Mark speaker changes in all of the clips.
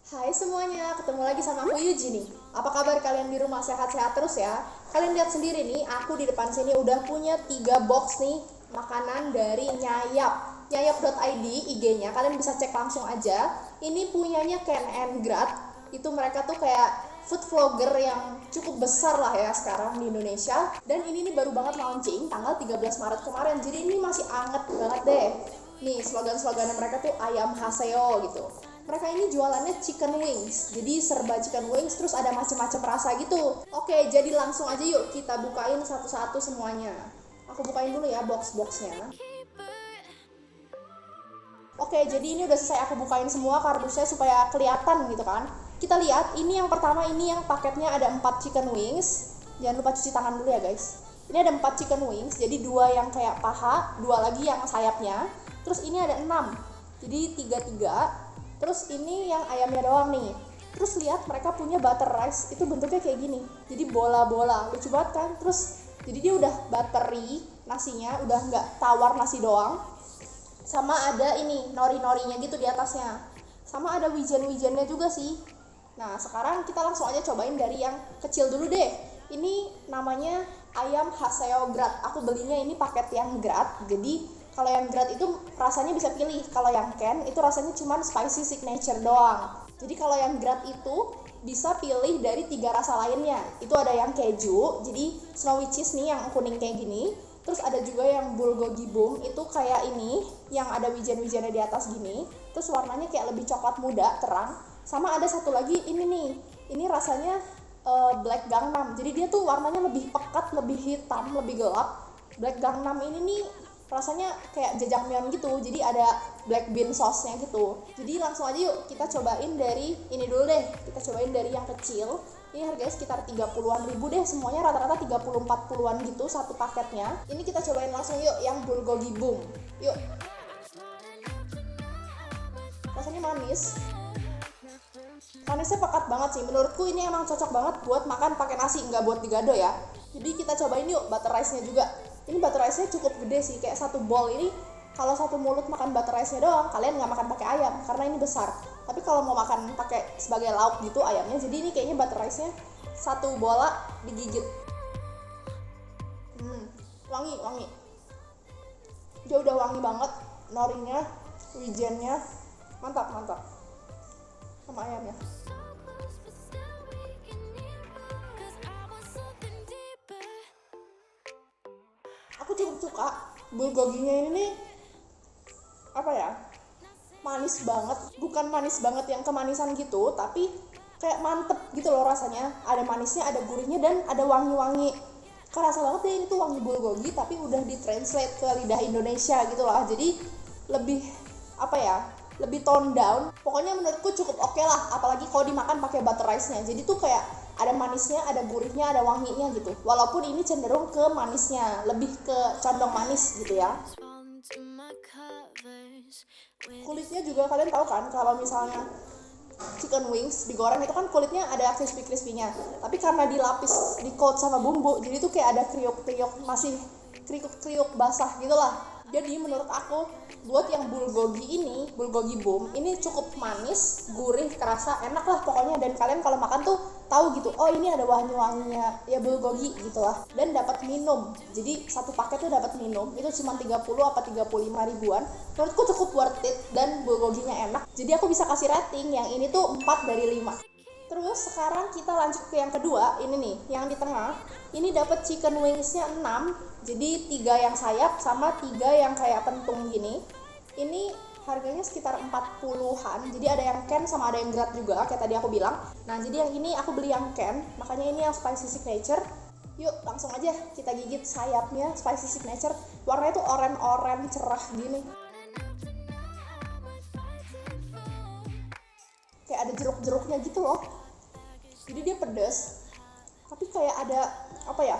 Speaker 1: Hai semuanya, ketemu lagi sama aku Yuji nih. Apa kabar kalian di rumah, sehat-sehat terus ya? Kalian lihat sendiri nih, aku di depan sini udah punya 3 box nih makanan dari Nyayap. Nyayap.id IG-nya, kalian bisa cek langsung aja. Ini punyanya Ken and Grad. Itu mereka tuh kayak food vlogger yang cukup besar lah ya sekarang di Indonesia. Dan ini nih baru banget launching tanggal 13 Maret kemarin. Jadi ini masih anget banget deh. Nih slogan-slogannya mereka tuh ayam haseo gitu. Mereka ini jualannya chicken wings, jadi serba chicken wings, terus ada macam-macam rasa gitu. Oke, jadi langsung aja yuk kita bukain satu-satu semuanya. Aku bukain dulu ya box-boxnya. Oke, jadi ini udah selesai aku bukain semua kardusnya supaya kelihatan gitu kan. Kita lihat, ini yang pertama, ini yang paketnya ada 4 chicken wings. Jangan lupa cuci tangan dulu ya guys. Ini ada 4 chicken wings, jadi 2 yang kayak paha, 2 lagi yang sayapnya. Terus ini ada 6, jadi 3-3. Terus ini yang ayamnya doang nih. Terus lihat mereka punya butter rice, itu bentuknya kayak gini. Jadi bola-bola, lucu banget kan. Terus jadi dia udah buttery nasinya, udah nggak tawar nasi doang. Sama ada ini nori-norinya gitu di atasnya. Sama ada wijen-wijennya juga sih. Nah sekarang kita langsung aja cobain dari yang kecil dulu deh. Ini namanya ayam haseo grad. Aku belinya ini paket yang grad. Jadi kalau yang grad itu rasanya bisa pilih. Kalau yang Ken itu rasanya cuma spicy signature doang. Jadi kalau yang grad itu bisa pilih dari 3 rasa lainnya. Itu ada yang keju, jadi snowy cheese nih yang kuning kayak gini. Terus ada juga yang bulgogi boom, itu kayak ini yang ada wijen-wijennya di atas gini. Terus warnanya kayak lebih coklat muda, terang. Sama ada satu lagi ini nih. Ini rasanya Black Gangnam. Jadi dia tuh warnanya lebih pekat, lebih hitam, lebih gelap. Black Gangnam ini nih rasanya kayak jajangmyeon gitu, jadi ada black bean sauce-nya gitu. Jadi langsung aja yuk kita cobain dari ini dulu deh. Kita cobain dari yang kecil. Ini harganya sekitar 30-an ribu deh, semuanya rata-rata 30-40-an gitu satu paketnya. Ini kita cobain langsung yuk yang bulgogi boom. Yuk. Rasanya manis. Manisnya pekat banget sih. Menurutku ini emang cocok banget buat makan pakai nasi, nggak buat digado ya. Jadi kita cobain yuk butter rice-nya juga. Ini butter rice-nya cukup gede sih, kayak satu bowl ini. Kalau satu mulut makan butter rice-nya doang, kalian nggak makan pakai ayam karena ini besar. Tapi kalau mau makan pakai sebagai lauk gitu ayamnya, jadi ini kayaknya butter rice-nya satu bola digigit. Wangi. Dia udah wangi banget, norinya, wijennya, mantap. Sama ayamnya. Aku cukup suka bulgoginya ini, apa ya, manis banget. Bukan manis banget yang kemanisan gitu, tapi kayak mantep gitu loh rasanya. Ada manisnya, ada gurihnya, dan ada wangi-wangi. Kerasa banget deh ini tuh wangi bulgogi, tapi udah ditranslate ke lidah Indonesia gitu lah. Jadi lebih, apa ya, lebih tone down. Pokoknya menurutku cukup oke lah, apalagi kalau dimakan pakai butter rice-nya. Jadi tuh kayak ada manisnya, ada gurihnya, ada wanginya gitu. Walaupun ini cenderung ke manisnya, lebih ke condong manis gitu ya. Kulitnya juga kalian tahu kan, kalau misalnya chicken wings digoreng itu kan kulitnya ada crispy-crispy-nya. Tapi karena dilapis, di coat sama bumbu, jadi tuh kayak ada kriuk-kriuk, masih kriuk-kriuk basah gitu lah. Jadi menurut aku buat yang bulgogi ini, bulgogi boom, ini cukup manis, gurih, kerasa, enak lah pokoknya. Dan kalian kalau makan tuh tahu gitu, oh ini ada wangi-wanginya ya bulgogi gitu lah. Dan dapat minum, jadi satu paket tuh dapat minum, itu cuma 30 apa 35 ribuan. Menurutku cukup worth it dan bulgoginya enak. Jadi aku bisa kasih rating yang ini tuh 4 dari 5. Terus sekarang kita lanjut ke yang kedua, ini nih, yang di tengah. Ini dapat chicken wingsnya 6, jadi 3 yang sayap sama 3 yang kayak pentung gini. Ini harganya sekitar 40-an, jadi ada yang Ken sama ada yang grad juga, kayak tadi aku bilang. Nah, jadi yang ini aku beli yang Ken, makanya ini yang spicy signature. Yuk, langsung aja kita gigit sayapnya, spicy signature. Warnanya tuh oranye cerah gini. Kayak ada jeruk-jeruknya gitu loh. Jadi dia pedas, tapi kayak ada, apa ya,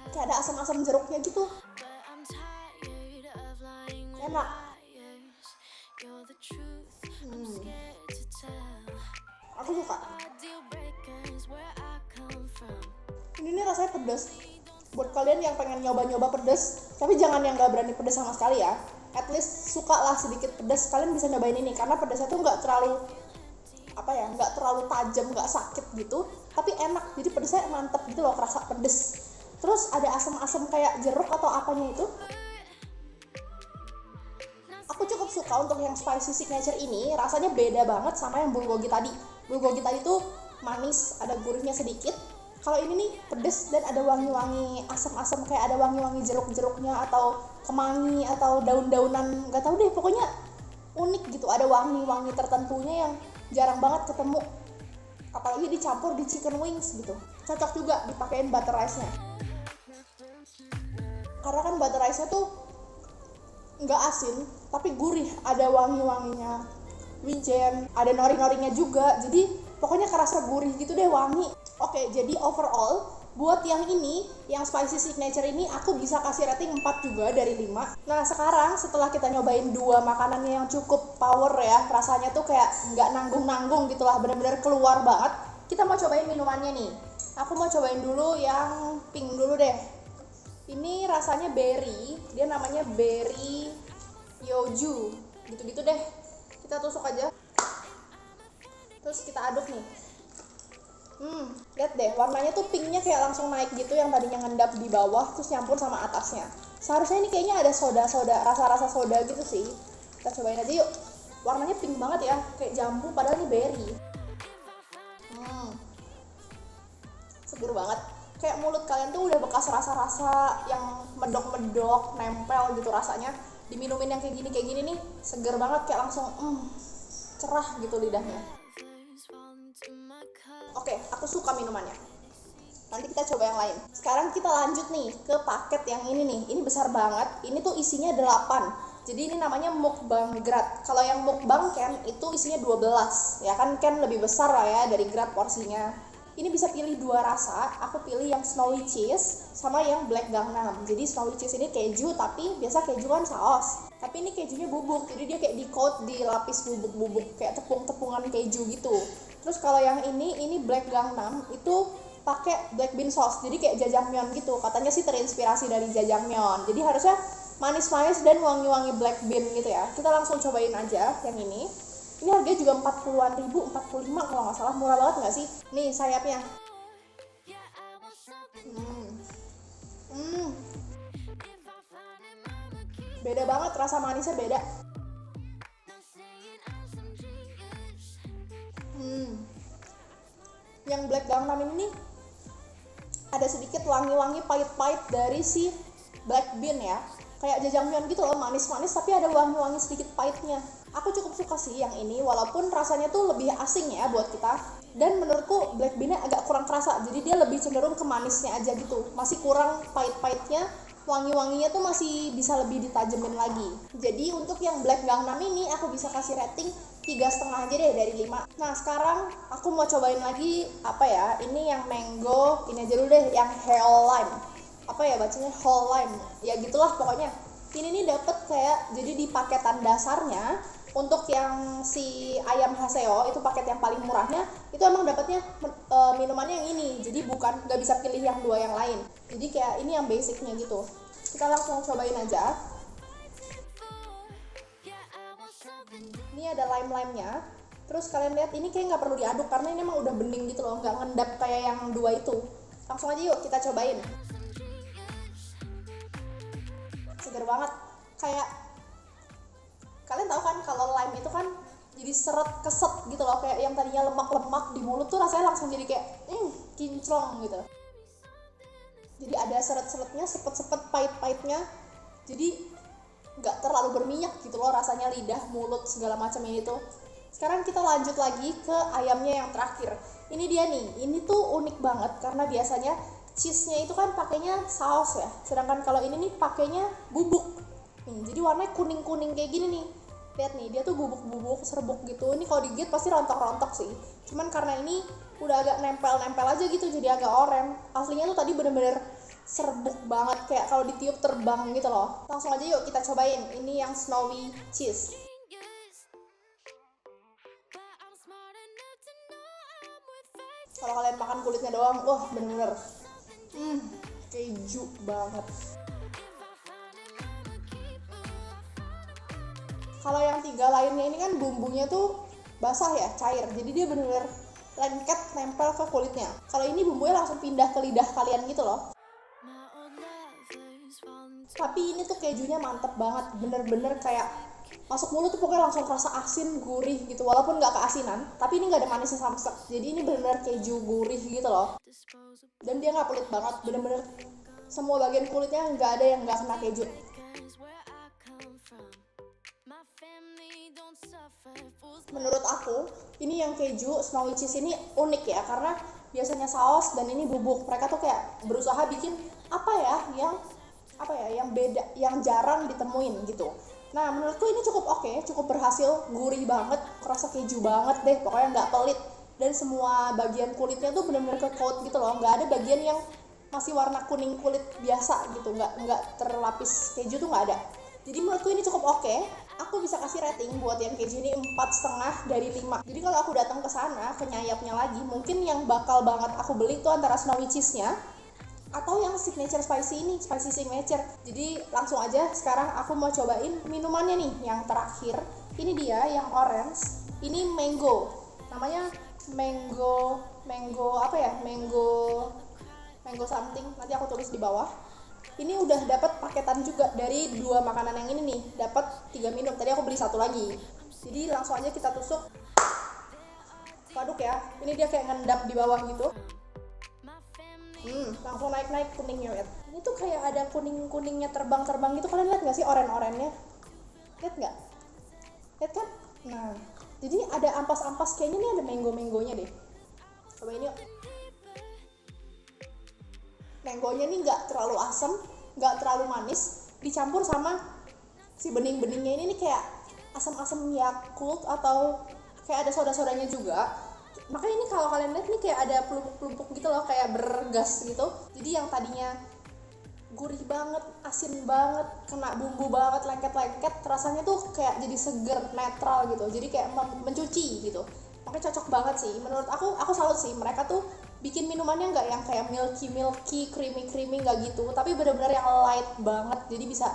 Speaker 1: kayak ada asam-asam jeruknya gitu. Enak. Aku suka. Ini rasanya pedas. Buat kalian yang pengen nyoba-nyoba pedas, tapi jangan yang gak berani pedas sama sekali ya. At least suka lah sedikit pedas, kalian bisa nyobain ini karena pedasnya tuh nggak terlalu apa ya, nggak terlalu tajam, nggak sakit gitu, tapi enak, jadi pedesnya mantep gitu loh, kerasa pedes. Terus ada asam-asam kayak jeruk atau apanya itu. Aku cukup suka untuk yang spicy signature ini, rasanya beda banget sama yang bulgogi tadi. Bulgogi tadi tuh manis, ada gurihnya sedikit. Kalau ini nih pedes dan ada wangi-wangi asam-asam, kayak ada wangi-wangi jeruk-jeruknya atau kemangi atau daun-daunan, nggak tahu deh, pokoknya unik gitu, ada wangi-wangi tertentunya yang jarang banget ketemu, apalagi dicampur di chicken wings gitu. Cocok juga dipakein butter rice-nya, karena kan butter rice-nya tuh nggak asin tapi gurih, ada wangi-wanginya wijen, ada nori-norinya juga, jadi pokoknya kerasa gurih gitu deh, wangi. Oke, jadi overall buat yang ini, yang spicy signature ini, aku bisa kasih rating 4 juga dari 5. Nah sekarang setelah kita nyobain dua makanannya yang cukup power ya, rasanya tuh kayak nggak nanggung-nanggung gitu lah, bener-bener keluar banget, kita mau cobain minumannya nih. Aku mau cobain dulu yang pink dulu deh. Ini rasanya berry, dia namanya berry yoju, gitu-gitu deh. Kita tusuk aja, terus kita aduk nih. Lihat deh, warnanya tuh pinknya kayak langsung naik gitu, yang tadinya ngendap di bawah terus nyampur sama atasnya. Seharusnya ini kayaknya ada soda-soda, rasa-rasa soda gitu sih. Kita cobain aja yuk. Warnanya pink banget ya, kayak jambu padahal ini berry. Seger banget. Kayak mulut kalian tuh udah bekas rasa-rasa yang medok-medok, nempel gitu rasanya. Diminumin yang kayak gini nih, seger banget, kayak langsung cerah gitu lidahnya. Oke, aku suka minumannya. Nanti kita coba yang lain. Sekarang kita lanjut nih ke paket yang ini nih. Ini besar banget. Ini tuh isinya 8. Jadi ini namanya mukbang grat. Kalau yang mukbang Ken itu isinya 12. Ya kan Ken lebih besar lah ya dari grat porsinya. Ini bisa pilih 2 rasa. Aku pilih yang snowy cheese sama yang black gangnam. Jadi snowy cheese ini keju, tapi biasa keju kan saus. Tapi ini kejunya bubuk. Jadi dia kayak di coat, dilapis bubuk-bubuk, kayak tepung-tepungan keju gitu. Terus kalau yang ini black gangnam itu pakai black bean sauce, jadi kayak jajangmyeon gitu. Katanya sih terinspirasi dari jajangmyeon. Jadi harusnya manis-manis dan wangi-wangi black bean gitu ya. Kita langsung cobain aja yang ini. Ini harganya juga 40-an ribu, 45 kalau nggak salah. Murah banget nggak sih? Nih sayapnya. Beda banget, rasa manisnya beda. Yang black gangnam ini nih ada sedikit wangi-wangi pahit-pahit dari si black bean ya, kayak jajangmyeon gitu loh, manis-manis tapi ada wangi-wangi sedikit pahitnya. Aku cukup suka sih yang ini, walaupun rasanya tuh lebih asing ya buat kita, dan menurutku black bean-nya agak kurang kerasa, jadi dia lebih cenderung ke manisnya aja gitu, masih kurang pahit-pahitnya. Wangi-wanginya tuh masih bisa lebih ditajemin lagi. Jadi untuk yang black gangnam ini aku bisa kasih rating 3,5 aja deh dari 5. Nah sekarang aku mau cobain lagi apa ya, ini yang mango, ini aja dulu deh, yang whole lime. Apa ya bacanya, whole lime, ya gitulah pokoknya. Ini nih dapet kayak, jadi di paketan dasarnya untuk yang si ayam haseo itu paket yang paling murahnya, itu emang dapetnya minumannya yang ini, jadi bukan, nggak bisa pilih yang 2 yang lain. Jadi kayak ini yang basicnya gitu. Kita langsung cobain aja. Ini ada lime-limenya. Terus kalian lihat ini kayak nggak perlu diaduk karena ini emang udah bening gitu loh, nggak ngendap kayak yang 2 itu. Langsung aja yuk kita cobain. Seger banget. Kayak kalian tahu kan kalau lime itu kan jadi seret keset gitu loh, kayak yang tadinya lemak-lemak di mulut tuh rasanya langsung jadi kayak kinclong gitu. Jadi ada seret-seretnya, sepet-sepet, pahit-pahitnya, jadi nggak terlalu berminyak gitu loh rasanya, lidah, mulut, segala macam ini tuh. Sekarang kita lanjut lagi ke ayamnya yang terakhir. Ini dia nih, ini tuh unik banget karena biasanya cheese-nya itu kan pakainya saus ya, sedangkan kalau ini nih pakainya bubuk. Jadi warnanya kuning-kuning kayak gini nih. Lihat nih, dia tuh bubuk-bubuk, serbuk gitu. Ini kalau digigit pasti rontok-rontok sih. Cuman karena ini udah agak nempel-nempel aja gitu, jadi agak oranye. Aslinya tuh tadi bener-bener serbuk banget, kayak kalau ditiup terbang gitu loh. Langsung aja yuk kita cobain. Ini yang snowy cheese. Kalau kalian makan kulitnya doang, wah bener-bener keju banget. Kalau yang 3 lainnya ini kan bumbunya tuh basah ya, cair. Jadi dia bener-bener lengket nempel ke kulitnya. Kalau ini bumbunya langsung pindah ke lidah kalian gitu loh. Tapi ini tuh kejunya mantep banget, bener-bener kayak masuk mulut tuh pokoknya langsung kerasa asin, gurih gitu. Walaupun nggak keasinan, tapi ini nggak ada manisnya samsek. Jadi ini bener-bener keju gurih gitu loh. Dan dia nggak pelit banget, bener-bener semua bagian kulitnya nggak ada yang nggak kena keju. Menurut aku, ini yang keju snowy cheese ini unik ya, karena biasanya saus dan ini bubuk. Mereka tuh kayak berusaha bikin yang beda, yang jarang ditemuin gitu. Nah, menurutku ini cukup oke, cukup berhasil, gurih banget, kerasa keju banget deh, pokoknya nggak pelit. Dan semua bagian kulitnya tuh benar-benar ke coat gitu loh, nggak ada bagian yang masih warna kuning kulit biasa gitu, nggak terlapis keju tuh nggak ada. Jadi menurutku ini cukup oke. Aku bisa kasih rating buat yang keju ini 4,5 dari 5. Jadi kalau aku datang ke sana, ke nyayapnya lagi, mungkin yang bakal banget aku beli tuh antara snowy cheese-nya atau yang signature spicy ini, spicy signature. Jadi langsung aja sekarang aku mau cobain minumannya nih, yang terakhir. Ini dia yang orange. Ini mango. Namanya mango something. Nanti aku tulis di bawah. Ini udah dapat paketan juga dari 2 makanan yang ini nih, dapat 3 minum. Tadi aku beli 1 lagi. Jadi langsung aja kita tusuk. Aduk ya. Ini dia kayak ngendap di bawah gitu. Langsung naik kuningnya, lihat. Ini tuh kayak ada kuning-kuningnya terbang-terbang gitu. Kalian lihat nggak sih oren-orennya? Lihat nggak? Lihat kan? Nah, jadi ada ampas-ampas, kayaknya ini ada mango-mangonya deh. Coba ini yuk. Mangonya nih nggak terlalu asam, nggak terlalu manis, dicampur sama si bening-beningnya ini nih kayak asam-asam Yakult atau kayak ada soda-sodanya juga. Makanya ini kalau kalian lihat nih kayak ada pelumpuk-pelumpuk gitu loh, kayak bergas gitu. Jadi yang tadinya gurih banget, asin banget, kena bumbu banget, lengket-lengket, rasanya tuh kayak jadi seger, netral gitu. Jadi kayak mencuci gitu. Makanya cocok banget sih. Menurut aku salut sih, mereka tuh bikin minumannya nggak yang kayak milky, creamy nggak gitu, tapi benar-benar yang light banget. Jadi bisa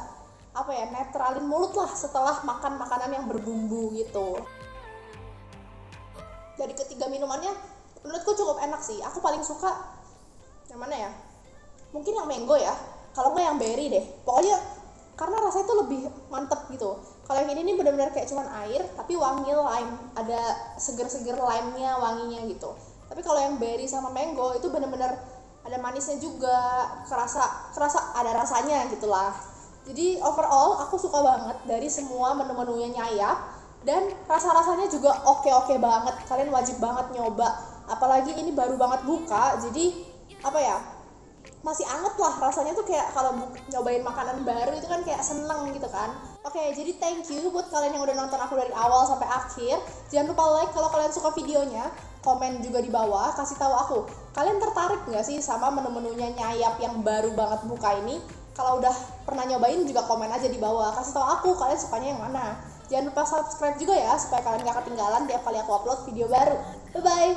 Speaker 1: netralin mulut lah setelah makan makanan yang berbumbu gitu. Dari ketiga minumannya, menurutku cukup enak sih. Aku paling suka yang mana ya? Mungkin yang mango ya. Kalau nggak yang berry deh. Pokoknya karena rasanya tuh lebih mantep gitu. Kalau yang ini benar-benar kayak cuman air, tapi wangi lime, ada seger-seger limenya, wanginya gitu. Tapi kalau yang berry sama mango itu benar-benar ada manisnya juga, kerasa ada rasanya gitulah. Jadi overall aku suka banget dari semua menu-menunya Nyayap, dan rasa-rasanya juga oke banget. Kalian wajib banget nyoba. Apalagi ini baru banget buka, jadi masih anget lah rasanya tuh, kayak kalau nyobain makanan baru itu kan kayak seneng gitu kan. Oke, jadi thank you buat kalian yang udah nonton aku dari awal sampai akhir. Jangan lupa like kalau kalian suka videonya, komen juga di bawah, kasih tahu aku kalian tertarik nggak sih sama menu-menunya Nyayap yang baru banget buka ini. Kalau udah pernah nyobain juga komen aja di bawah, kasih tahu aku kalian sukanya yang mana. Jangan lupa subscribe juga ya supaya kalian gak ketinggalan tiap kali aku upload video baru. Bye bye.